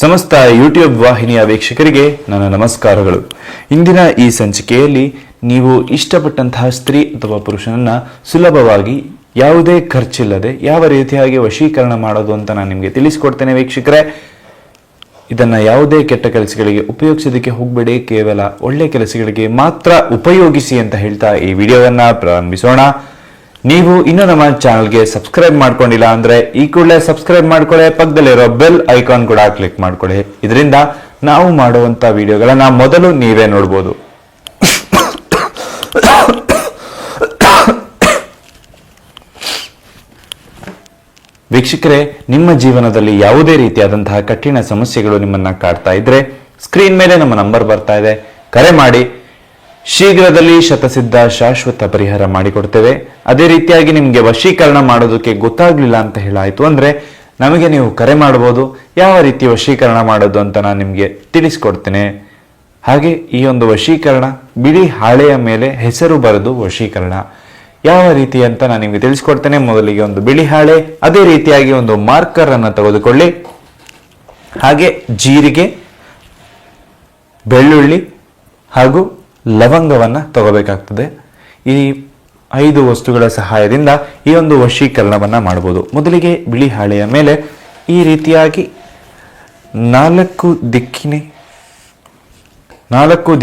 ಸಮಸ್ತ ಯೂಟ್ಯೂಬ್ ವಾಹಿನಿಯ ವೀಕ್ಷಕರಿಗೆ ನನ್ನ ನಮಸ್ಕಾರಗಳು. ಇಂದಿನ ಈ ಸಂಚಿಕೆಯಲ್ಲಿ ನೀವು ಇಷ್ಟಪಟ್ಟಂತಹ ಸ್ತ್ರೀ ಅಥವಾ ಪುರುಷನನ್ನ ಸುಲಭವಾಗಿ ಯಾವುದೇ ಖರ್ಚಿಲ್ಲದೆ ಯಾವ ರೀತಿಯಾಗಿ ವಶೀಕರಣ ಮಾಡೋದು ಅಂತ ನಾನು ನಿಮಗೆ ತಿಳಿಸಿಕೊಡ್ತೇನೆ ವೀಕ್ಷಕರೇ. ಇದನ್ನ ಯಾವುದೇ ಕೆಟ್ಟ ಕೆಲಸಗಳಿಗೆ ಉಪಯೋಗಿಸೋದಕ್ಕೆ ಹೋಗಬೇಡಿ, ಕೇವಲ ಒಳ್ಳೆ ಕೆಲಸಗಳಿಗೆ ಮಾತ್ರ ಉಪಯೋಗಿಸಿ ಅಂತ ಹೇಳ್ತಾ ಈ ವಿಡಿಯೋವನ್ನ ಪ್ರಾರಂಭಿಸೋಣ. ನೀವು ಇನ್ನೂ ನಮ್ಮ ಚಾನಲ್ಗೆ ಸಬ್ಸ್ಕ್ರೈಬ್ ಮಾಡ್ಕೊಂಡಿಲ್ಲ ಅಂದ್ರೆ ಈ ಕೂಡಲೇ ಸಬ್ಸ್ಕ್ರೈಬ್ ಮಾಡ್ಕೊಳ್ಳಿ, ಪಕ್ಕದಲ್ಲಿರೋ ಬೆಲ್ ಐಕಾನ್ ಕೂಡ ಕ್ಲಿಕ್ ಮಾಡ್ಕೊಳ್ಳಿ. ಇದರಿಂದ ನಾವು ಮಾಡುವಂತ ವಿಡಿಯೋಗಳನ್ನ ಮೊದಲು ನೀವೇ ನೋಡ್ಬೋದು. ವೀಕ್ಷಕರೇ, ನಿಮ್ಮ ಜೀವನದಲ್ಲಿ ಯಾವುದೇ ರೀತಿಯಾದಂತಹ ಕಠಿಣ ಸಮಸ್ಯೆಗಳು ನಿಮ್ಮನ್ನ ಕಾಡ್ತಾ ಇದ್ರೆ ಸ್ಕ್ರೀನ್ ಮೇಲೆ ನಮ್ಮ ನಂಬರ್ ಬರ್ತಾ ಇದೆ, ಕರೆ ಮಾಡಿ. ಶೀಘ್ರದಲ್ಲಿ ಶತಸಿದ್ಧ ಶಾಶ್ವತ ಪರಿಹಾರ ಮಾಡಿಕೊಡ್ತೇವೆ. ಅದೇ ರೀತಿಯಾಗಿ ನಿಮಗೆ ವಶೀಕರಣ ಮಾಡೋದಕ್ಕೆ ಗೊತ್ತಾಗ್ಲಿಲ್ಲ ಅಂತ ಹೇಳಾಯ್ತು ಅಂದ್ರೆ ನಮಗೆ ನೀವು ಕರೆ ಮಾಡಬಹುದು. ಯಾವ ರೀತಿ ವಶೀಕರಣ ಮಾಡೋದು ಅಂತ ನಾನು ನಿಮಗೆ ತಿಳಿಸ್ಕೊಡ್ತೇನೆ. ಹಾಗೆ ಈ ಒಂದು ವಶೀಕರಣ ಬಿಳಿ ಹಾಳೆಯ ಮೇಲೆ ಹೆಸರು ಬರೆದು ವಶೀಕರಣ ಯಾವ ರೀತಿ ಅಂತ ನಾನು ನಿಮಗೆ ತಿಳಿಸ್ಕೊಡ್ತೇನೆ. ಮೊದಲಿಗೆ ಒಂದು ಬಿಳಿ ಹಾಳೆ, ಅದೇ ರೀತಿಯಾಗಿ ಒಂದು ಮಾರ್ಕರ್ ಅನ್ನು ತೆಗೆದುಕೊಳ್ಳಿ. ಹಾಗೆ ಜೀರಿಗೆ, ಬೆಳ್ಳುಳ್ಳಿ ಹಾಗೂ ಲವಂಗವನ್ನ ತಗೋಬೇಕಾಗ್ತದೆ. ಈ 5 ವಸ್ತುಗಳ ಸಹಾಯದಿಂದ ಈ ಒಂದು ವಶೀಕರಣವನ್ನ ಮಾಡಬಹುದು. ಮೊದಲಿಗೆ ಬಿಳಿ ಹಾಳೆಯ ಮೇಲೆ ಈ ರೀತಿಯಾಗಿ 4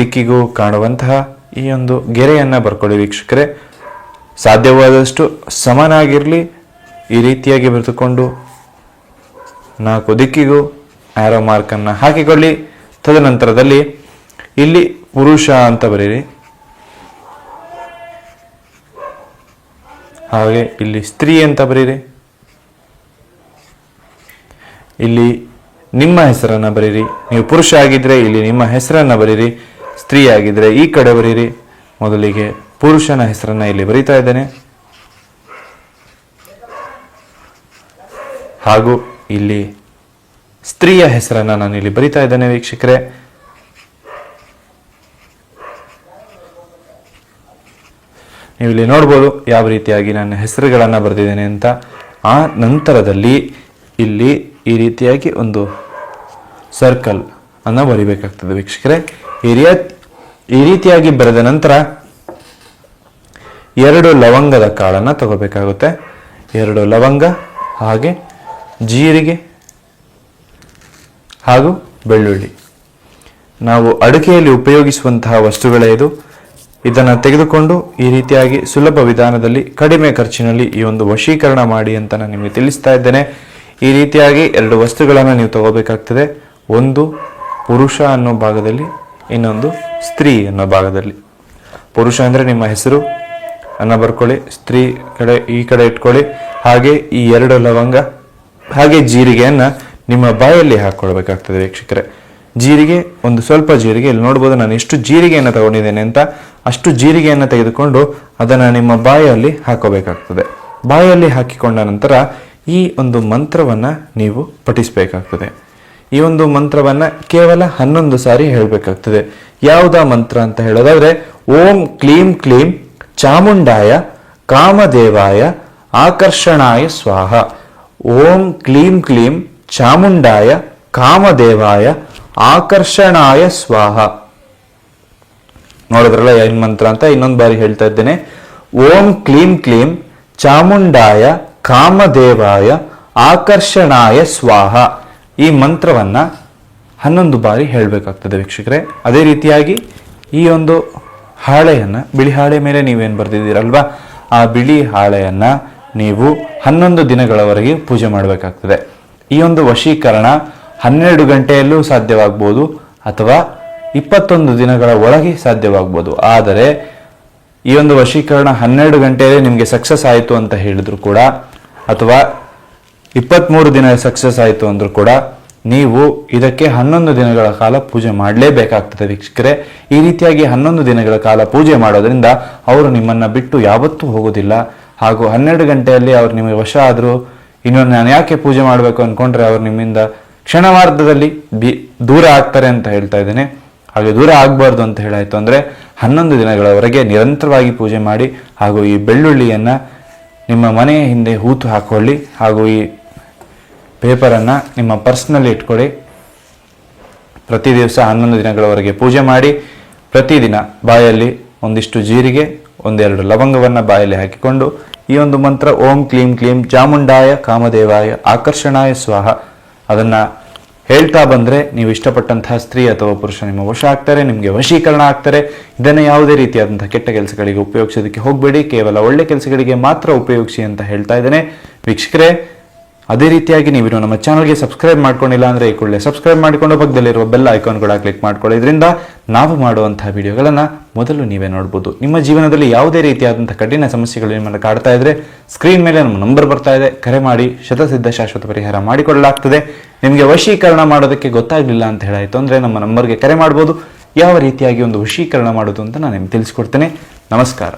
ದಿಕ್ಕಿಗೂ ಕಾಣುವಂತಹ ಈ ಒಂದು ಗೆರೆಯನ್ನ ಬರ್ಕೊಳ್ಳಿ ವೀಕ್ಷಕರೇ. ಸಾಧ್ಯವಾದಷ್ಟು ಸಮನಾಗಿರ್ಲಿ. ಈ ರೀತಿಯಾಗಿ ಬರೆದುಕೊಂಡು 4 ದಿಕ್ಕಿಗೂ ಆರೋ ಮಾರ್ಕ್ ಅನ್ನ ಹಾಕಿಕೊಳ್ಳಿ. ತದನಂತರದಲ್ಲಿ ಇಲ್ಲಿ ಪುರುಷ ಅಂತ ಬರೀರಿ, ಹಾಗೆ ಇಲ್ಲಿ ಸ್ತ್ರೀ ಅಂತ ಬರೀರಿ. ಇಲ್ಲಿ ನಿಮ್ಮ ಹೆಸರನ್ನ ಬರೀರಿ. ನೀವು ಪುರುಷ ಆಗಿದ್ರೆ ಇಲ್ಲಿ ನಿಮ್ಮ ಹೆಸರನ್ನ ಬರೀರಿ, ಸ್ತ್ರೀ ಆಗಿದ್ರೆ ಈ ಕಡೆ ಬರೀರಿ. ಮೊದಲಿಗೆ ಪುರುಷನ ಹೆಸರನ್ನ ಇಲ್ಲಿ ಬರೀತಾ ಇದ್ದೇನೆ, ಹಾಗೂ ಇಲ್ಲಿ ಸ್ತ್ರೀಯ ಹೆಸರನ್ನ ನಾನು ಇಲ್ಲಿ ಬರೀತಾ ಇದ್ದೇನೆ ವೀಕ್ಷಕರೇ. ನೀವು ಇಲ್ಲಿ ನೋಡ್ಬೋದು ಯಾವ ರೀತಿಯಾಗಿ ನನ್ನ ಹೆಸರುಗಳನ್ನ ಬರೆದಿದ್ದೇನೆ ಅಂತ. ಆ ನಂತರದಲ್ಲಿ ಇಲ್ಲಿ ಈ ರೀತಿಯಾಗಿ ಒಂದು ಸರ್ಕಲ್ ಅನ್ನ ಬರಿಬೇಕಾಗ್ತದೆ ವೀಕ್ಷಕರೇ. ಈ ರೀತಿಯಾಗಿ ಬರೆದ ನಂತರ 2 ಲವಂಗದ ಕಾಳನ್ನ ತಗೋಬೇಕಾಗುತ್ತೆ. 2 ಲವಂಗ, ಹಾಗೆ ಜೀರಿಗೆ ಹಾಗೂ ಬೆಳ್ಳುಳ್ಳಿ. ನಾವು ಅಡುಗೆಯಲ್ಲಿ ಉಪಯೋಗಿಸುವಂತಹ ವಸ್ತುಗಳೇ ಇದು. ಇದನ್ನು ತೆಗೆದುಕೊಂಡು ಈ ರೀತಿಯಾಗಿ ಸುಲಭ ವಿಧಾನದಲ್ಲಿ ಕಡಿಮೆ ಖರ್ಚಿನಲ್ಲಿ ಈ ಒಂದು ವಶೀಕರಣ ಮಾಡಿ ಅಂತ ನಾನು ನಿಮಗೆ ತಿಳಿಸ್ತಾ ಇದ್ದೇನೆ. ಈ ರೀತಿಯಾಗಿ 2 ವಸ್ತುಗಳನ್ನು ನೀವು ತಗೋಬೇಕಾಗ್ತದೆ. ಒಂದು ಪುರುಷ ಅನ್ನೋ ಭಾಗದಲ್ಲಿ, ಇನ್ನೊಂದು ಸ್ತ್ರೀ ಅನ್ನೋ ಭಾಗದಲ್ಲಿ. ಪುರುಷ ಅಂದ್ರೆ ನಿಮ್ಮ ಹೆಸರು ಅನ್ನ ಬರ್ಕೊಳ್ಳಿ, ಸ್ತ್ರೀ ಕಡೆ ಈ ಕಡೆ ಇಟ್ಕೊಳ್ಳಿ. ಹಾಗೆ ಈ 2 ಲವಂಗ ಹಾಗೆ ಜೀರಿಗೆಯನ್ನ ನಿಮ್ಮ ಬಾಯಲ್ಲಿ ಹಾಕೊಳ್ಬೇಕಾಗ್ತದೆ ವೀಕ್ಷಕರೇ. ಜೀರಿಗೆ, ಒಂದು ಸ್ವಲ್ಪ ಜೀರಿಗೆ, ಇಲ್ಲಿ ನೋಡ್ಬೋದು ನಾನು ಎಷ್ಟು ಜೀರಿಗೆಯನ್ನು ತಗೊಂಡಿದ್ದೇನೆ ಅಂತ. ಅಷ್ಟು ಜೀರಿಗೆಯನ್ನು ತೆಗೆದುಕೊಂಡು ಅದನ್ನು ನಿಮ್ಮ ಬಾಯಲ್ಲಿ ಹಾಕೋಬೇಕಾಗ್ತದೆ. ಬಾಯಲ್ಲಿ ಹಾಕಿಕೊಂಡ ನಂತರ ಈ ಒಂದು ಮಂತ್ರವನ್ನ ನೀವು ಪಠಿಸಬೇಕಾಗ್ತದೆ. ಈ ಒಂದು ಮಂತ್ರವನ್ನ ಕೇವಲ 11 ಸಾರಿ ಹೇಳಬೇಕಾಗ್ತದೆ. ಯಾವುದಾ ಮಂತ್ರ ಅಂತ ಹೇಳೋದಾದ್ರೆ, ಓಂ ಕ್ಲೀಂ ಕ್ಲೀಂ ಚಾಮುಂಡಾಯ ಕಾಮದೇವಾಯ ಆಕರ್ಷಣಾಯ ಸ್ವಾಹ. ಓಂ ಕ್ಲೀಂ ಕ್ಲೀಂ ಚಾಮುಂಡಾಯ ಕಾಮದೇವಾಯ ಆಕರ್ಷಣಾಯ ಸ್ವಾಹ. ನೋಡಿದ್ರಲ್ಲ ಏನ್ ಮಂತ್ರ ಅಂತ. ಇನ್ನೊಂದು ಬಾರಿ ಹೇಳ್ತಾ ಇದ್ದೇನೆ. ಓಂ ಕ್ಲೀಂ ಕ್ಲೀಂ ಚಾಮುಂಡಾಯ ಕಾಮದೇವಾಯ ಆಕರ್ಷಣಾಯ ಸ್ವಾಹ. ಈ ಮಂತ್ರವನ್ನ 11 ಬಾರಿ ಹೇಳಬೇಕಾಗ್ತದೆ ವೀಕ್ಷಕರೇ. ಅದೇ ರೀತಿಯಾಗಿ ಈ ಒಂದು ಹಾಳೆಯನ್ನ, ಬಿಳಿ ಹಾಳೆ ಮೇಲೆ ನೀವೇನು ಬರ್ದಿದ್ದೀರಲ್ವಾ, ಆ ಬಿಳಿ ಹಾಳೆಯನ್ನ ನೀವು 11 ದಿನಗಳವರೆಗೆ ಪೂಜೆ ಮಾಡಬೇಕಾಗ್ತದೆ. ಈ ಒಂದು ವಶೀಕರಣ 12 ಗಂಟೆಯಲ್ಲೂ ಸಾಧ್ಯವಾಗ್ಬೋದು ಅಥವಾ 21 ದಿನಗಳ ಒಳಗೆ ಸಾಧ್ಯವಾಗ್ಬೋದು. ಆದರೆ ಈ ಒಂದು ವಶೀಕರಣ 12 ಗಂಟೆಯಲ್ಲಿ ನಿಮಗೆ ಸಕ್ಸಸ್ ಆಯಿತು ಅಂತ ಹೇಳಿದ್ರು ಕೂಡ, ಅಥವಾ 23 ದಿನ ಸಕ್ಸಸ್ ಆಯಿತು ಅಂದ್ರೂ ಕೂಡ, ನೀವು ಇದಕ್ಕೆ 11 ದಿನಗಳ ಕಾಲ ಪೂಜೆ ಮಾಡಲೇಬೇಕಾಗ್ತದೆ ವೀಕ್ಷಕರೇ. ಈ ರೀತಿಯಾಗಿ 11 ದಿನಗಳ ಕಾಲ ಪೂಜೆ ಮಾಡೋದ್ರಿಂದ ಅವರು ನಿಮ್ಮನ್ನ ಬಿಟ್ಟು ಯಾವತ್ತೂ ಹೋಗೋದಿಲ್ಲ. ಹಾಗೂ 12 ಗಂಟೆಯಲ್ಲಿ ಅವ್ರು ನಿಮಗೆ ವಶ ಆದ್ರು, ಇನ್ನು ನಾನು ಯಾಕೆ ಪೂಜೆ ಮಾಡಬೇಕು ಅನ್ಕೊಂಡ್ರೆ ಅವ್ರು ನಿಮ್ಮಿಂದ ಕ್ಷಣಮಾರ್ಧದಲ್ಲಿ ದೂರ ಆಗ್ತಾರೆ ಅಂತ ಹೇಳ್ತಾ ಇದ್ದೇನೆ. ಹಾಗೆ ದೂರ ಆಗಬಾರ್ದು ಅಂತ ಹೇಳಾಯ್ತು ಅಂದ್ರೆ 11 ದಿನಗಳವರೆಗೆ ನಿರಂತರವಾಗಿ ಪೂಜೆ ಮಾಡಿ. ಹಾಗೂ ಈ ಬೆಳ್ಳುಳ್ಳಿಯನ್ನ ನಿಮ್ಮ ಮನೆಯ ಹಿಂದೆ ಹೂತು ಹಾಕೊಳ್ಳಿ. ಹಾಗೂ ಈ ಪೇಪರನ್ನು ನಿಮ್ಮ ಪರ್ಸ್ನಲ್ಲಿ ಇಟ್ಕೊಳ್ಳಿ. ಪ್ರತಿ ದಿವಸ 11 ದಿನಗಳವರೆಗೆ ಪೂಜೆ ಮಾಡಿ ಪ್ರತಿದಿನ ಬಾಯಲ್ಲಿ ಒಂದಿಷ್ಟು ಜೀರಿಗೆ, ಒಂದೆರಡು ಲವಂಗವನ್ನು ಬಾಯಲ್ಲಿ ಹಾಕಿಕೊಂಡು ಈ ಒಂದು ಮಂತ್ರ ಓಂ ಕ್ಲೀಂ ಕ್ಲೀಂ ಚಾಮುಂಡಾಯ ಕಾಮದೇವಾಯ ಆಕರ್ಷಣಾಯ ಸ್ವಾಹ ಅದನ್ನು ಹೇಳ್ತಾ ಬಂದರೆ ನೀವು ಇಷ್ಟಪಟ್ಟಂತಹ ಸ್ತ್ರೀ ಅಥವಾ ಪುರುಷ ನಿಮ್ಮ ವಶ ಆಗ್ತಾರೆ, ನಿಮಗೆ ವಶೀಕರಣ ಆಗ್ತಾರೆ. ಇದನ್ನು ಯಾವುದೇ ರೀತಿಯಾದಂತಹ ಕೆಟ್ಟ ಕೆಲಸಗಳಿಗೆ ಉಪಯೋಗಿಸೋದಕ್ಕೆ ಹೋಗಬೇಡಿ, ಕೇವಲ ಒಳ್ಳೆ ಕೆಲಸಗಳಿಗೆ ಮಾತ್ರ ಉಪಯೋಗಿಸಿ ಅಂತ ಹೇಳ್ತಾ ಇದ್ದೇನೆ. ವೀಕ್ಷಕರೇ, ಅದೇ ರೀತಿಯಾಗಿ ನೀವು ನಮ್ಮ ಚಾನಲ್ಗೆ ಸಬ್ಸ್ಕ್ರೈಬ್ ಮಾಡ್ಕೊಂಡಿಲ್ಲ ಅಂದರೆ ಈ ಕೂಡಲೇ ಸಬ್ಸ್ಕ್ರೈಬ್ ಮಾಡಿಕೊಂಡು ಪಕ್ಕದಲ್ಲಿರುವ ಬೆಲ್ ಐಕಾನ್ ಕೂಡ ಕ್ಲಿಕ್ ಮಾಡ್ಕೊಳ್ಳೋದ್ರಿಂದ ನಾವು ಮಾಡುವಂತಹ ವಿಡಿಯೋಗಳನ್ನು ಮೊದಲು ನೀವೇ ನೋಡ್ಬೋದು. ನಿಮ್ಮ ಜೀವನದಲ್ಲಿ ಯಾವುದೇ ರೀತಿಯಾದಂಥ ಕಠಿಣ ಸಮಸ್ಯೆಗಳು ನಿಮ್ಮನ್ನು ಕಾಡ್ತಾ ಇದ್ರೆ ಸ್ಕ್ರೀನ್ ಮೇಲೆ ನಮ್ಮ ನಂಬರ್ ಬರ್ತಾ ಇದೆ, ಕರೆ ಮಾಡಿ ಶತಸಿದ್ಧ ಶಾಶ್ವತ ಪರಿಹಾರ ಮಾಡಿಕೊಳ್ಳಲಾಗ್ತದೆ. ನಿಮಗೆ ವಶೀಕರಣ ಮಾಡೋದಕ್ಕೆ ಗೊತ್ತಾಗಲಿಲ್ಲ ಅಂತ ಹೇಳಾಯಿತು ಅಂದರೆ ನಮ್ಮ ನಂಬರ್ಗೆ ಕರೆ ಮಾಡ್ಬೋದು. ಯಾವ ರೀತಿಯಾಗಿ ಒಂದು ವಶೀಕರಣ ಮಾಡೋದು ಅಂತ ನಾನು ನಿಮ್ಗೆ ತಿಳಿಸ್ಕೊಡ್ತೇನೆ. ನಮಸ್ಕಾರ.